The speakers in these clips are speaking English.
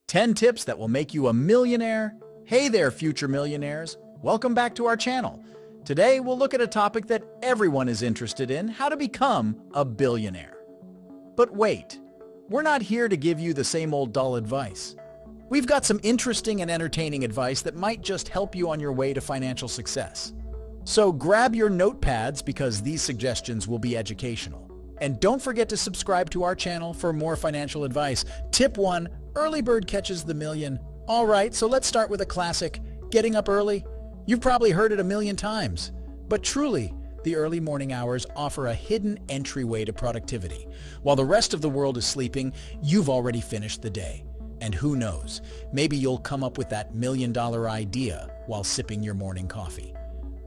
10 tips that will make you a millionaire. Hey there, future millionaires. Welcome back to our channel. Today, we'll look at a topic that everyone is interested in, how to become a billionaire. But wait, we're not here to give you the same old dull advice. We've got some interesting and entertaining advice that might just help you on your way to financial success. So grab your notepads because these suggestions will be educational. And don't forget to subscribe to our channel for more financial advice. Tip 1, early bird catches the million. All right, so let's start with a classic, getting up early. You've probably heard it a million times. But truly, the early morning hours offer a hidden entryway to productivity. While the rest of the world is sleeping, you've already finished the day. And who knows, maybe you'll come up with that million-dollar idea while sipping your morning coffee.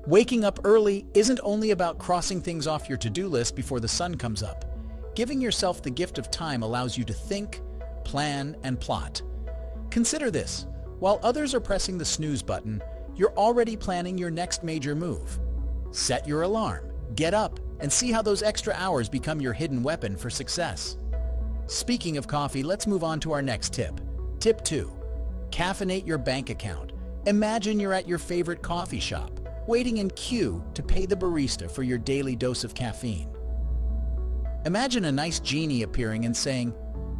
Waking up early isn't only about crossing things off your to-do list before the sun comes up. Giving yourself the gift of time allows you to think, plan, and plot. Consider this. While others are pressing the snooze button, you're already planning your next major move. Set your alarm, get up, and see how those extra hours become your hidden weapon for success. Speaking of coffee, let's move on to our next tip. Tip 2. Caffeinate your bank account. Imagine you're at your favorite coffee shop, waiting in queue to pay the barista for your daily dose of caffeine. Imagine a nice genie appearing and saying,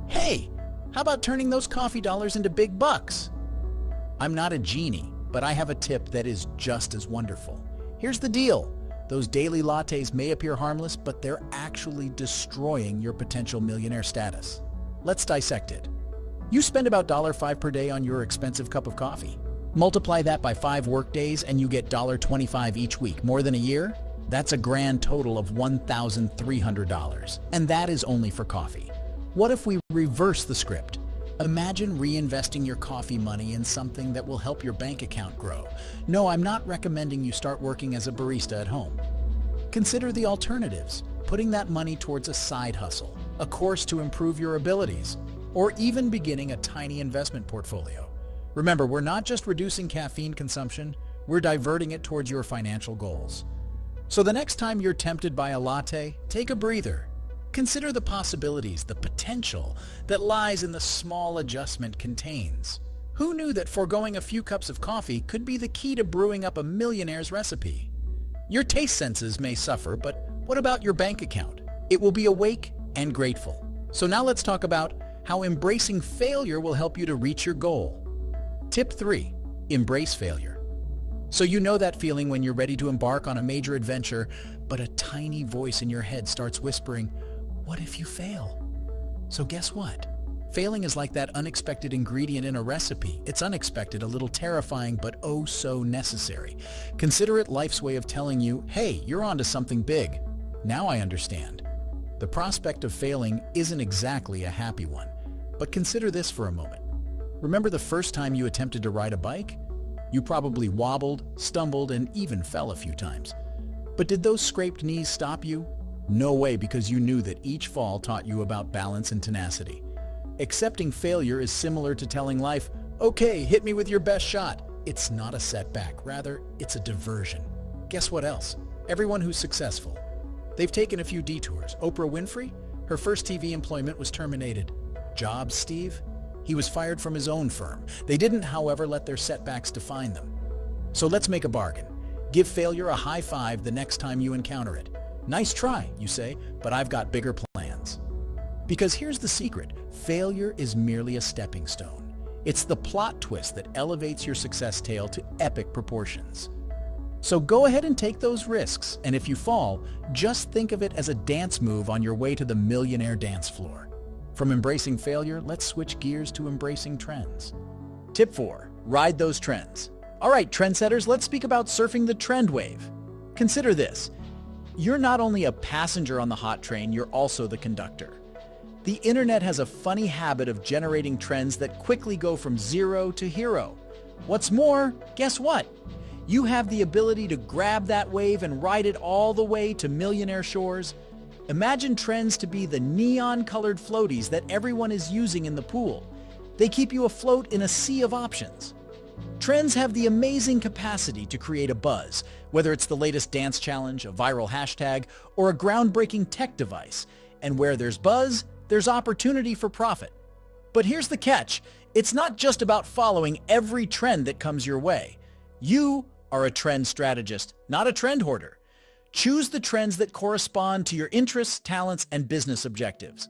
"Hey, how about turning those coffee dollars into big bucks?" I'm not a genie, but I have a tip that is just as wonderful. Here's the deal. Those daily lattes may appear harmless, but they're actually destroying your potential millionaire status. Let's dissect it. You spend about $5 per day on your expensive cup of coffee. Multiply that by 5 work days and you get $25 each week. More than a year? That's a grand total of $1,300. And that is only for coffee. What if we reverse the script? Imagine reinvesting your coffee money in something that will help your bank account grow. No, I'm not recommending you start working as a barista at home. Consider the alternatives, putting that money towards a side hustle, a course to improve your abilities, or even beginning a tiny investment portfolio. Remember, we're not just reducing caffeine consumption, we're diverting it towards your financial goals. So the next time you're tempted by a latte, take a breather. Consider the possibilities, the potential that lies in the small adjustment contains. Who knew that foregoing a few cups of coffee could be the key to brewing up a millionaire's recipe? Your taste senses may suffer, but what about your bank account? It will be awake and grateful. So now let's talk about how embracing failure will help you to reach your goal. Tip 3. Embrace failure. So you know that feeling when you're ready to embark on a major adventure, but a tiny voice in your head starts whispering, "What if you fail?" So guess what? Failing is like that unexpected ingredient in a recipe. It's unexpected, a little terrifying, but oh so necessary. Consider it life's way of telling you, hey, you're onto something big. Now I understand. The prospect of failing isn't exactly a happy one, but consider this for a moment. Remember the first time you attempted to ride a bike? You probably wobbled, stumbled, and even fell a few times. But did those scraped knees stop you? No way, because you knew that each fall taught you about balance and tenacity. Accepting failure is similar to telling life, okay, hit me with your best shot. It's not a setback, rather, it's a diversion. Guess what else? Everyone who's successful. They've taken a few detours. Oprah Winfrey? Her first TV employment was terminated. Jobs, Steve? He was fired from his own firm. They didn't, however, let their setbacks define them. So let's make a bargain. Give failure a high five the next time you encounter it. Nice try, you say, but I've got bigger plans. Because here's the secret. Failure is merely a stepping stone. It's the plot twist that elevates your success tale to epic proportions. So go ahead and take those risks, and if you fall, just think of it as a dance move on your way to the millionaire dance floor. From embracing failure, let's switch gears to embracing trends. Tip 4. Ride those trends. All right, trendsetters, let's speak about surfing the trend wave. Consider this. You're not only a passenger on the hot train, you're also the conductor. The internet has a funny habit of generating trends that quickly go from zero to hero. What's more, guess what? You have the ability to grab that wave and ride it all the way to millionaire shores. Imagine trends to be the neon-colored floaties that everyone is using in the pool. They keep you afloat in a sea of options. Trends have the amazing capacity to create a buzz, whether it's the latest dance challenge, a viral hashtag, or a groundbreaking tech device. And where there's buzz, there's opportunity for profit. But here's the catch. It's not just about following every trend that comes your way. You are a trend strategist, not a trend hoarder. Choose the trends that correspond to your interests, talents, and business objectives.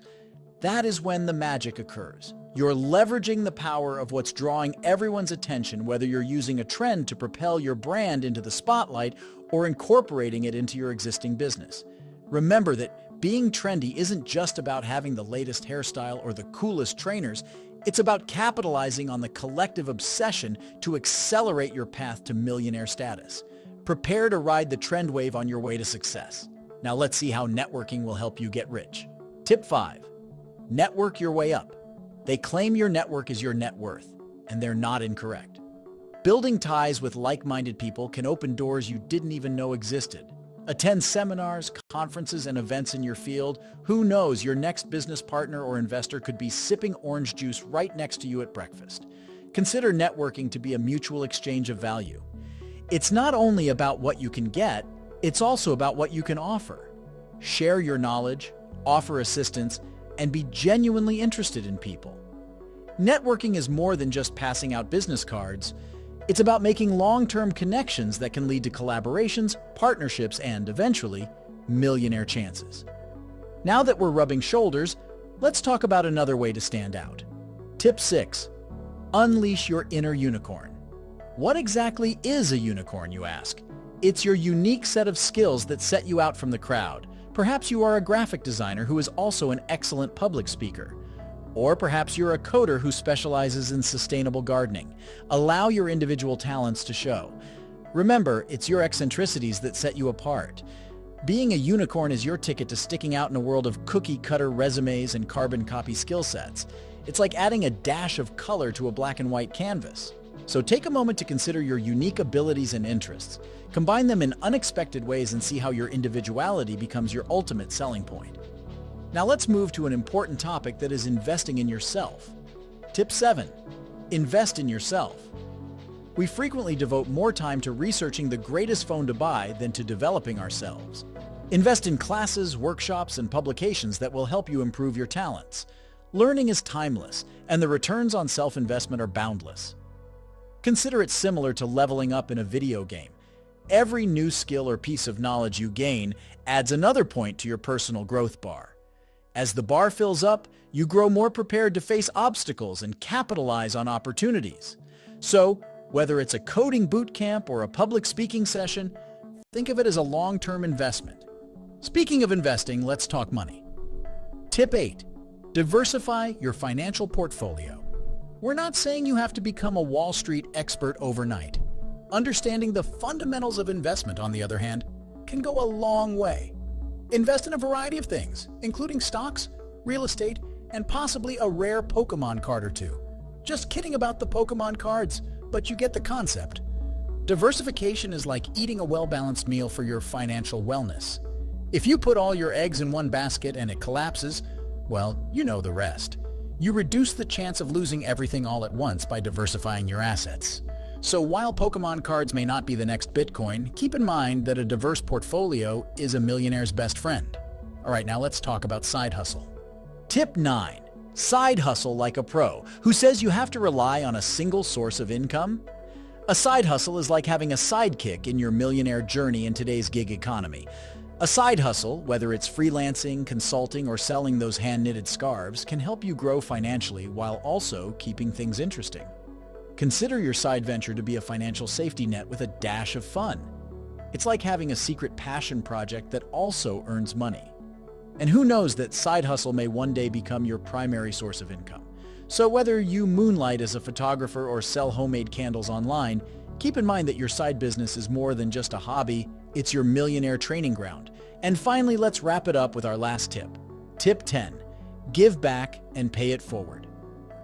That is when the magic occurs. You're leveraging the power of what's drawing everyone's attention, whether you're using a trend to propel your brand into the spotlight or incorporating it into your existing business. Remember that being trendy isn't just about having the latest hairstyle or the coolest trainers. It's about capitalizing on the collective obsession to accelerate your path to millionaire status. Prepare to ride the trend wave on your way to success. Now let's see how networking will help you get rich. Tip 5. Network your way up. They claim your network is your net worth, and they're not incorrect. Building ties with like-minded people can open doors you didn't even know existed. Attend seminars, conferences, and events in your field. Who knows, your next business partner or investor could be sipping orange juice right next to you at breakfast. Consider networking to be a mutual exchange of value. It's not only about what you can get, it's also about what you can offer. Share your knowledge, offer assistance, and be genuinely interested in people. Networking is more than just passing out business cards. It's about making long-term connections that can lead to collaborations, partnerships, and, eventually, millionaire chances. Now that we're rubbing shoulders, let's talk about another way to stand out. Tip 6. Unleash your inner unicorn. What exactly is a unicorn, you ask? It's your unique set of skills that set you out from the crowd. Perhaps you are a graphic designer who is also an excellent public speaker. Or perhaps you're a coder who specializes in sustainable gardening. Allow your individual talents to show. Remember, it's your eccentricities that set you apart. Being a unicorn is your ticket to sticking out in a world of cookie-cutter resumes and carbon copy skill sets. It's like adding a dash of color to a black and white canvas. So take a moment to consider your unique abilities and interests. Combine them in unexpected ways and see how your individuality becomes your ultimate selling point. Now let's move to an important topic that is investing in yourself. Tip 7. Invest in yourself. We frequently devote more time to researching the greatest phone to buy than to developing ourselves. Invest in classes, workshops, and publications that will help you improve your talents. Learning is timeless, and the returns on self-investment are boundless. Consider it similar to leveling up in a video game. Every new skill or piece of knowledge you gain adds another point to your personal growth bar. As the bar fills up, you grow more prepared to face obstacles and capitalize on opportunities. So, whether it's a coding boot camp or a public speaking session, think of it as a long-term investment. Speaking of investing, let's talk money. Tip 8. Diversify your financial portfolio. We're not saying you have to become a Wall Street expert overnight. Understanding the fundamentals of investment, on the other hand, can go a long way. Invest in a variety of things, including stocks, real estate, and possibly a rare Pokemon card or two. Just kidding about the Pokemon cards, but you get the concept. Diversification is like eating a well-balanced meal for your financial wellness. If you put all your eggs in one basket and it collapses, well, you know the rest. You reduce the chance of losing everything all at once by diversifying your assets. So while Pokemon cards may not be the next Bitcoin, keep in mind that a diverse portfolio is a millionaire's best friend. All right, now let's talk about side hustle. Tip 9. Side hustle like a pro. Who says you have to rely on a single source of income? A side hustle is like having a sidekick in your millionaire journey in today's gig economy. A side hustle, whether it's freelancing, consulting, or selling those hand-knitted scarves, can help you grow financially while also keeping things interesting. Consider your side venture to be a financial safety net with a dash of fun. It's like having a secret passion project that also earns money. And who knows that side hustle may one day become your primary source of income. So whether you moonlight as a photographer or sell homemade candles online, keep in mind that your side business is more than just a hobby, it's your millionaire training ground. And finally, let's wrap it up with our last tip. Tip 10. Give back and pay it forward.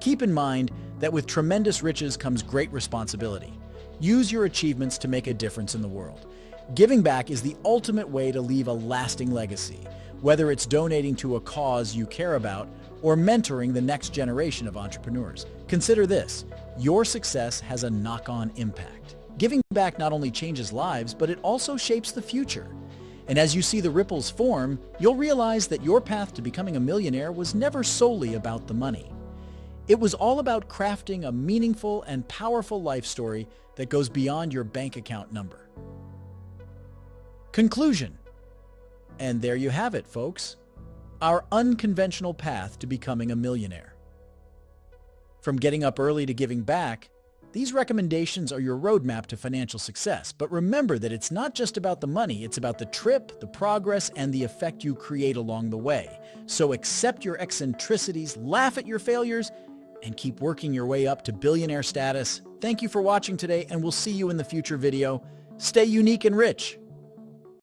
Keep in mind that with tremendous riches comes great responsibility. Use your achievements to make a difference in the world. Giving back is the ultimate way to leave a lasting legacy, whether it's donating to a cause you care about or mentoring the next generation of entrepreneurs. Consider this: your success has a knock-on impact. Giving back not only changes lives, but it also shapes the future. And as you see the ripples form, you'll realize that your path to becoming a millionaire was never solely about the money. It was all about crafting a meaningful and powerful life story that goes beyond your bank account number. Conclusion. And there you have it, folks. Our unconventional path to becoming a millionaire. From getting up early to giving back, these recommendations are your roadmap to financial success. But remember that it's not just about the money, it's about the trip, the progress, and the effect you create along the way. So accept your eccentricities, laugh at your failures, and keep working your way up to billionaire status. Thank you for watching today, and we'll see you in the future video. Stay unique and rich.